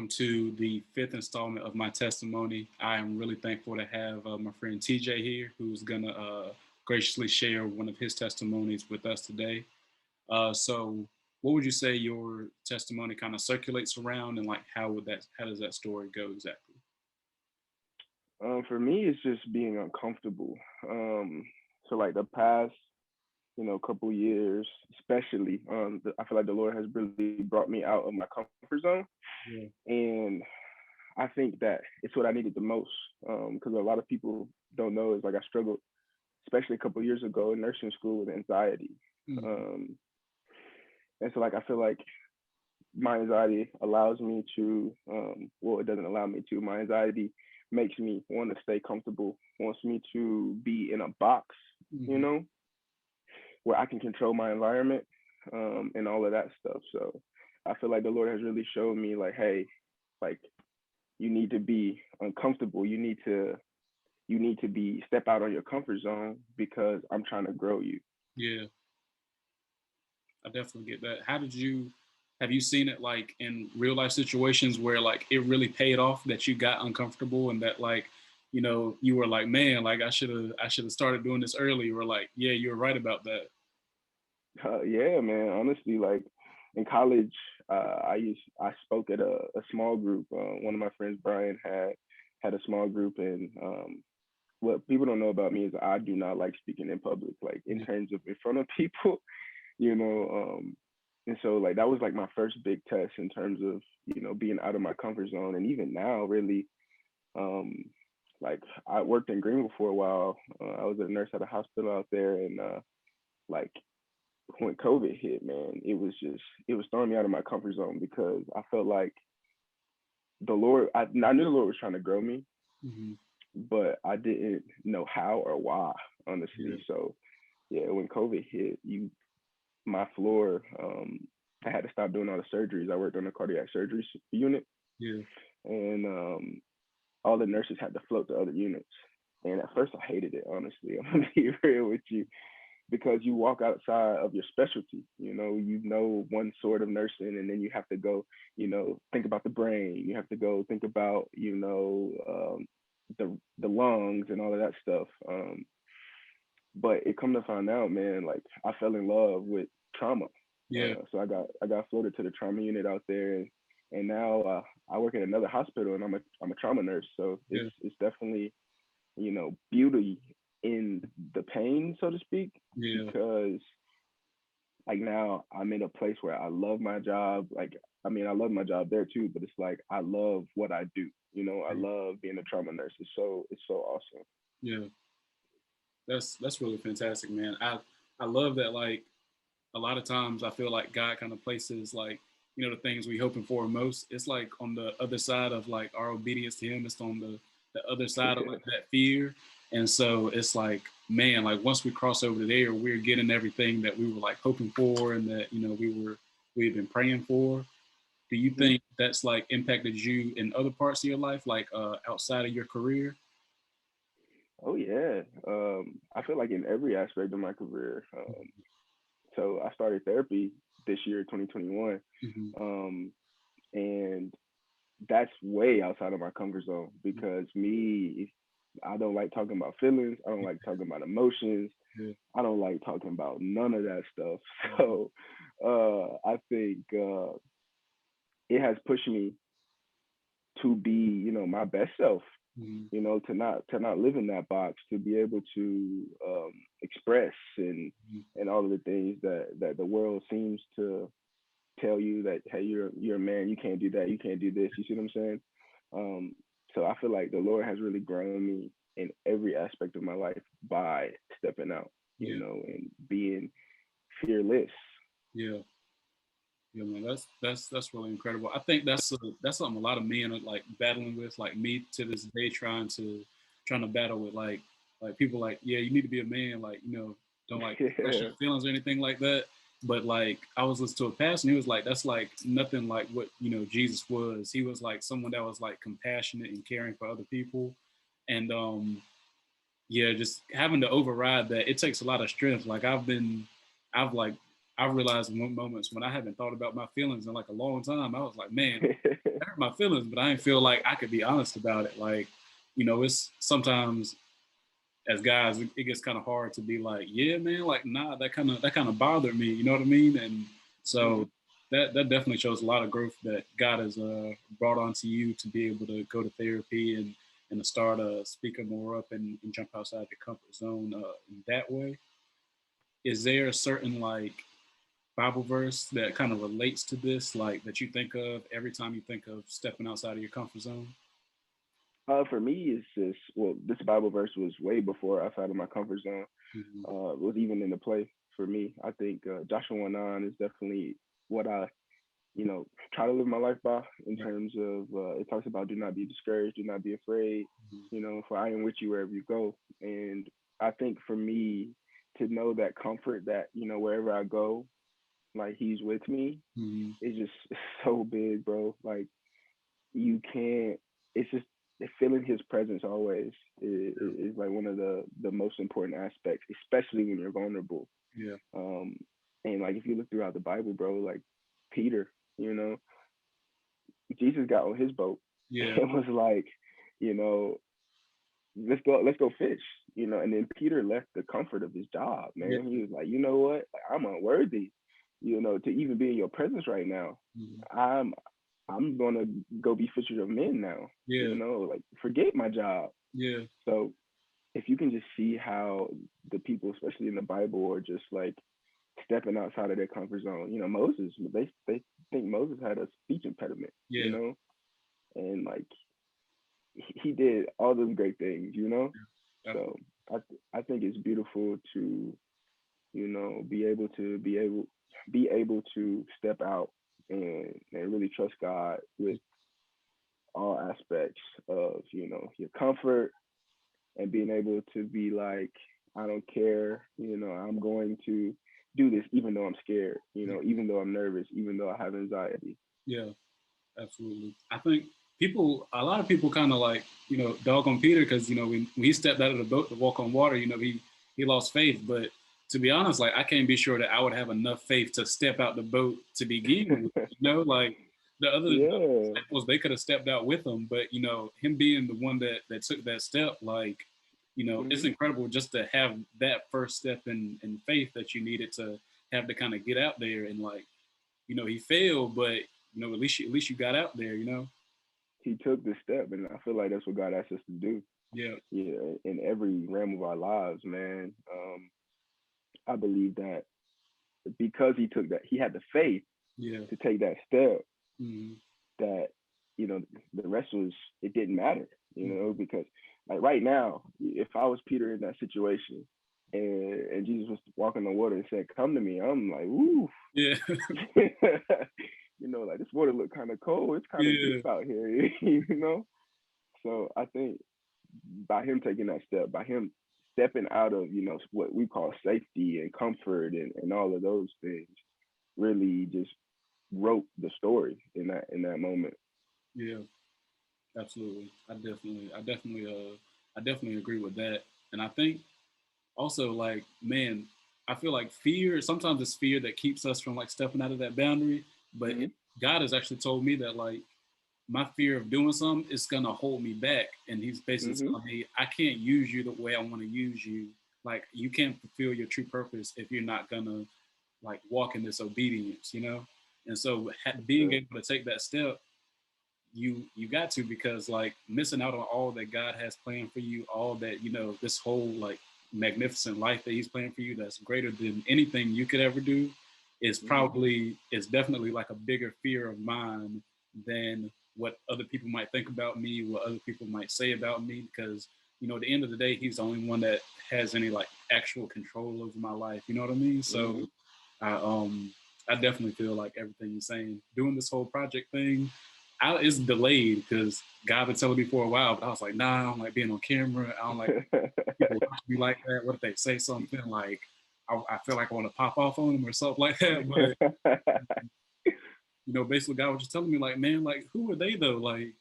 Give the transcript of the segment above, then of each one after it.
welcome to the fifth installment of my testimony. I am really thankful to have my friend TJ here, who's gonna graciously share one of his testimonies with us today. So, what would you say your testimony kind of circulates around, and like how does that story go exactly? For me, it's just being uncomfortable. So like the past, couple years, especially, I feel like the Lord has really brought me out of my comfort zone, Yeah. and I think that it's what I needed the most. Because a lot of people don't know is like I struggled, especially a couple years ago in nursing school with anxiety. Hmm. Um, and so like I feel like my anxiety allows me to, well, it doesn't allow me to. My anxiety makes me want to stay comfortable, wants me to be in a box, you Hmm. know, where I can control my environment, and all of that stuff. So I feel like the Lord has really showed me like, hey, like you need to be uncomfortable. You need to be step out on your comfort zone because I'm trying to grow you. Yeah, I definitely get that. How did you have you seen it like in real life situations where like it really paid off that you got uncomfortable and that like you were like, man, like I should have started doing this earlier, or like, yeah, you're right about that. Yeah, man. Honestly, like in college, I spoke at a small group. One of my friends, Brian, had a small group, and what people don't know about me is I do not like speaking in public, like in Yeah. terms of in front of people, you know. And so like that was like my first big test in terms of being out of my comfort zone, and even now, really, um, like I worked in Greenville for a while. I was a nurse at a hospital out there, and like when COVID hit, man, it was throwing me out of my comfort zone because I felt like I knew the Lord was trying to grow me, Hmm. but I didn't know how or why, Yeah. honestly. So yeah, when COVID hit, my floor, I had to stop doing all the surgeries. I worked on the cardiac surgery unit, Yeah. and all the nurses had to float to other units. And at first, I hated it. Honestly, I'm gonna be real with you because you walk outside of your specialty. You know one sort of nursing, and then you have to go, think about the brain. You have to go think about, the lungs and all of that stuff. But it come to find out, man, like I fell in love with trauma. Yeah. So I got floated to the trauma unit out there, and now I work at another hospital, and I'm a trauma nurse. So it's Yeah. it's definitely beauty in the pain, so to speak, Yeah. because like now I'm in a place where I love my job. Like, I mean, I love my job there too, but it's like I love what I do. I Yeah. love being a trauma nurse. It's so awesome. Yeah. That's really fantastic, man. I love that. Like a lot of times, I feel like God kind of places like the things we hoping for most. It's like on the other side of like our obedience to Him. It's on the other side of Yeah, like that fear, and so it's like, man, like once we cross over there, we're getting everything that we were like hoping for, and that we've been praying for. Do you hmm think that's like impacted you in other parts of your life, like outside of your career? oh yeah. I feel like in every aspect of my career. So I started therapy this year, 2021, Hmm. um, and that's way outside of my comfort zone because me, I don't like talking about feelings. I don't like talking about emotions. Yeah. I don't like talking about none of that stuff. Hmm. So I think it has pushed me to be, my best self. Hmm. To not live in that box, to be able to express and all of the things that the world seems to tell you that, hey, you're a man, you can't do that, you can't do this. You see what I'm saying? Um, so I feel like the Lord has really grown me in every aspect of my life by stepping out, Yeah. and being fearless. Yeah. Yeah, man, that's really incredible. I think that's something a lot of men are like battling with, like me to this day, trying to battle with like people like, yeah, you need to be a man, like don't like express your Yeah, feelings or anything like that. But like I was listening to a pastor, and he was like, that's like nothing like what Jesus was. He was like someone that was like compassionate and caring for other people, and yeah, just having to override that, it takes a lot of strength. Like I've like I realized in moments when I haven't thought about my feelings in like a long time, I was like, man, I hurt my feelings, but I didn't feel like I could be honest about it. Like, it's sometimes as guys, it gets kind of hard to be like, yeah, man, like, nah, that kind of bothered me. You know what I mean? And Hmm. so that definitely shows a lot of growth that God has brought onto you to be able to go to therapy and to start speaking more up and jump outside your comfort zone in that way. Is there a certain like Bible verse that kind of relates to this, like that you think of every time you think of stepping outside of your comfort zone? For me, it's just, well, this Bible verse was way before outside of my comfort zone. Hmm. Was even in the play for me. I think Joshua 9 is definitely what I, try to live my life by in Right. terms of it talks about do not be discouraged, do not be afraid, Hmm. for I am with you wherever you go. And I think for me to know that comfort that, wherever I go, like he's with me, Hmm. is just so big, bro. Like you can't, it's just feeling his presence always is like one of the most important aspects, especially when you're vulnerable. Yeah. Um, and like if you look throughout the Bible, bro, like Peter, you know, Jesus got on his boat Yeah. and was like, you know, let's go fish, and then Peter left the comfort of his job, Yeah. man. He was like, you know what? Like, I'm unworthy, to even be in your presence right now. Hmm. I'm I'm gonna go be fishers of men now, Yeah. like forget my job. Yeah. So if you can just see how the people, especially in the Bible, are just like stepping outside of their comfort zone. Moses, they think Moses had a speech impediment, Yeah. and like he did all those great things. So Absolutely. I think it's beautiful to be able to step out and really trust God with all aspects of your comfort, and being able to be like, I don't care, I'm going to do this even though I'm scared, even though I'm nervous, even though I have anxiety. Yeah. Absolutely. I think a lot of people kind of like, dog on Peter because, when he stepped out of the boat to walk on water, he lost faith. But to be honest, like, I can't be sure that I would have enough faith to step out the boat to begin with. Like the other Yeah. disciples, they could have stepped out with him. But, him being the one that took that step, like, it's Hmm. incredible just to have that first step in faith that you needed to have to kind of get out there and like, he failed, but at least you got out there. He took the step, and I feel like that's what God asks us to do. Yeah, Yeah, in every realm of our lives, man. I believe that because he had the faith yeah, to take that step, mm-hmm. that the rest was, it didn't matter, Mm-hmm. because like right now, if I was Peter in that situation, and Jesus was walking on water and said, "Come to me," I'm like, "Ooh." Yeah, Like this water look kind of cold. It's kind of yeah, deep out here. So I think by him taking that step, by him stepping out of what we call safety and comfort and all of those things, really just wrote the story in that moment. yeah. Absolutely. I definitely agree with that. And I think also, like, man, I feel like fear. Sometimes it's fear that keeps us from like stepping out of that boundary. But Hmm. God has actually told me that like my fear of doing something is gonna hold me back, and He's basically Hmm. telling me I can't use you the way I want to use you. Like you can't fulfill your true purpose if you're not gonna like walk in this obedience. And so That's being good. able to take that step, you got to, because like missing out on all that God has planned for you, all that this whole like magnificent life that He's planned for you, that's greater than anything you could ever do, Hmm. is definitely like a bigger fear of mine than what other people might think about me, what other people might say about me, because at the end of the day, He's the only one that has any like actual control over my life. You know what I mean? So Hmm. I I definitely feel like everything you're saying. Doing this whole project thing, it's delayed because God been telling me for a while, but I was like, nah, I don't like being on camera. I don't like people watch me like that. What if they say something like I feel like I want to pop off on them or something like that? But basically, God was just telling me like, man, like who are they though? Like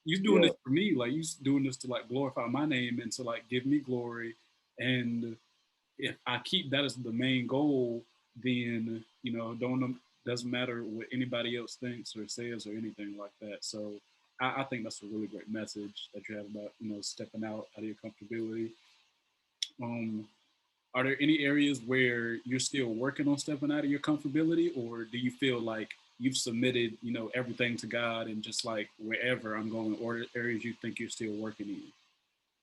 you doing Yeah. this for me? Like you doing this to like glorify my name and to like give me glory. And if I keep that as the main goal, then don't doesn't matter what anybody else thinks or says or anything like that. So I think that's a really great message that you have about stepping out of your comfortability. Um, are there any areas where you're still working on stepping out of your comfortability, or do you feel like you've submitted everything to God and just like wherever I'm going, or areas you think you're still working in?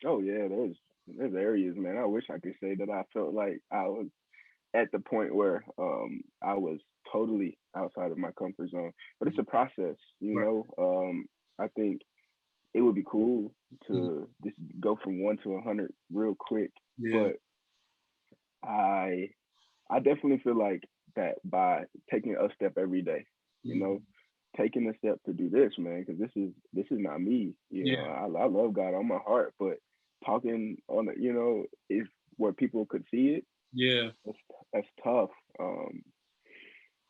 Oh yeah, there's areas, man. I wish I could say that I felt like I was at the point where I was totally outside of my comfort zone. But it's Mhm. a process, Right. I think it would be cool Mhm. to just go from 1 to 100 real quick, Yeah. but I I definitely feel like that by taking a step every day, you know, Mhm. taking a step to do this, man, because this is not me. Yeah. I love God on my heart, but talking on it, is where people could see it. Yeah. That's that's tough. Um,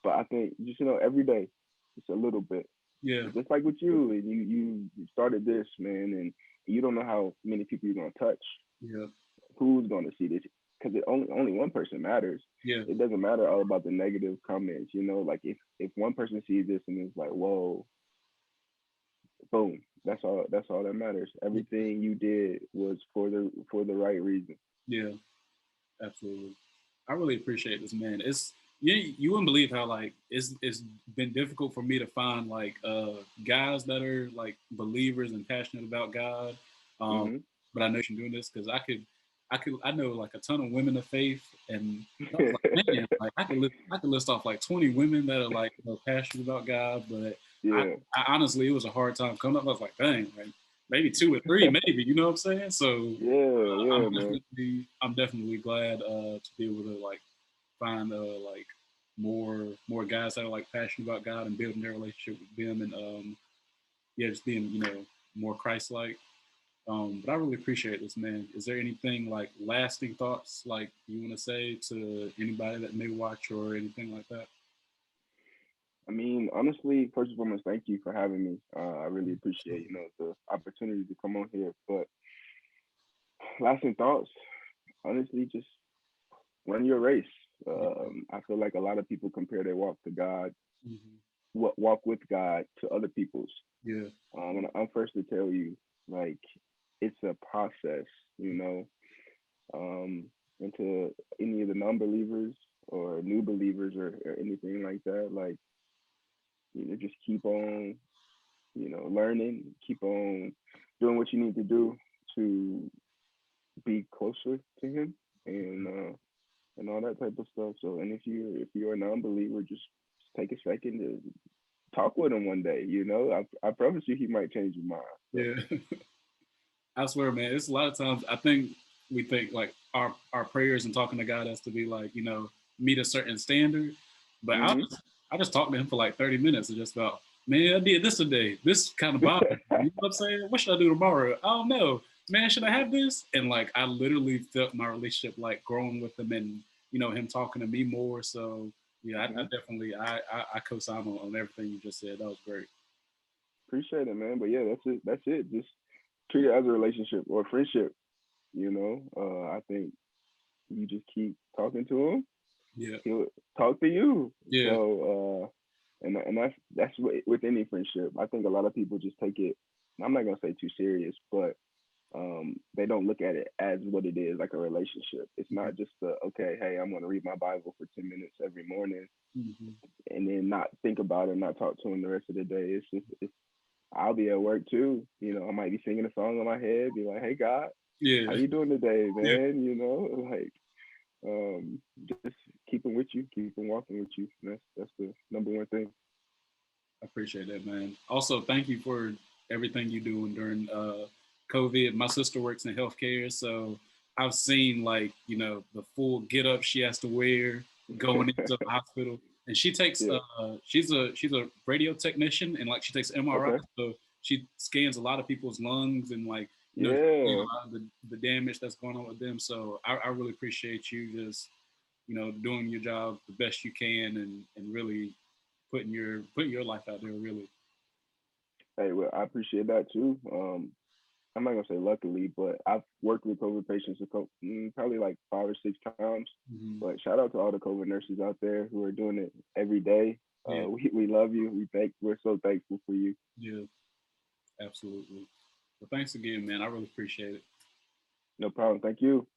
but I think just every day, just a little bit. Yeah. Just like with you, and you started this, man, and you don't know how many people you're gonna touch, Yeah. who's going to see this, because it only one person matters. Yeah. It doesn't matter all about the negative comments, like if one person sees this and it's like, whoa, boom, that's all that matters. Yeah. Everything you did was for the right reason. Yeah. Absolutely. I really appreciate this, man. You wouldn't believe how like it's been difficult for me to find like guys that are like believers and passionate about God. Um, Hmm. but I know you doing this because I know like a ton of women of faith, and I was like, man, like I could list off like 20 women that are like passionate about God, but I, Yeah. I honestly it was a hard time coming up. I was like, dang, like maybe two or three, maybe you know what I'm saying? So Yeah, I'm yeah, man. definitely glad to be able to like find like more guys that are like passionate about God and building their relationship with them, and yeah, just being more Christ like. But I really appreciate this, man. Is there anything like lasting thoughts like you want to say to anybody that may watch or anything like that? I mean, honestly, first and foremost, thank you for having me. I really appreciate, the opportunity to come on here. But lasting thoughts, honestly, just run your race. Yeah. I feel like a lot of people compare their walk to God, Hmm. walk with God to other people's. Yeah. And I'm first to tell you, like, it's a process, you know. Um, and to any of the non-believers or new believers or anything like that, like, just keep on, learning, keep on doing what you need to do to be closer to Him, and all that type of stuff. So, and if you're a non-believer, just take a second to talk with him one day. I promise you, he might change your mind. So, Yeah. I swear, man, it's a lot of times I think we think like our prayers and talking to God has to be like, meet a certain standard. But hmm I just talked to him for like 30 minutes and just about, man, I did this today. This kind of bothered me. You know what I'm saying? What should I do tomorrow? I don't know. Man, should I have this? And like I literally felt my relationship like growing with him and him talking to me more. So yeah, I hmm definitely I co-sign on everything you just said. That was great. appreciate it, man. But yeah, that's it. That's it. Just treat it as a relationship or a friendship. I think you just keep talking to him. Yeah. He'll talk to you. Yeah. So, and that's with any friendship. I think a lot of people just take it. I'm not gonna say too serious, but they don't look at it as what it is, like a relationship. It's not just okay, hey, I'm going to read my Bible for 10 minutes every morning Hmm. and then not think about it, not talk to him the rest of the day. I'll be at work too. I might be singing a song in my head, be like, hey, God, how Yeah. you doing today, Yeah. man? Like, just keeping with you, keeping walking with you. That's the number one thing. I appreciate that, man. Also, thank you for everything you doing during COVID. My sister works in healthcare, so I've seen like the full get up she has to wear going into the hospital, and she takes Yeah. she's a radio technician, and like she takes MRI, Okay. so she scans a lot of people's lungs and like see Yeah. a lot of the damage that's going on with them. So I really appreciate you just doing your job the best you can and really putting your life out there really. Hey, well, I appreciate that too. I'm not gonna say luckily, but I've worked with COVID patients probably like 5 or 6 times. Hmm. But shout out to all the COVID nurses out there who are doing it every day. Yeah, We love you. We're so thankful for you. yeah, absolutely. Well, thanks again, man. I really appreciate it. No problem. Thank you.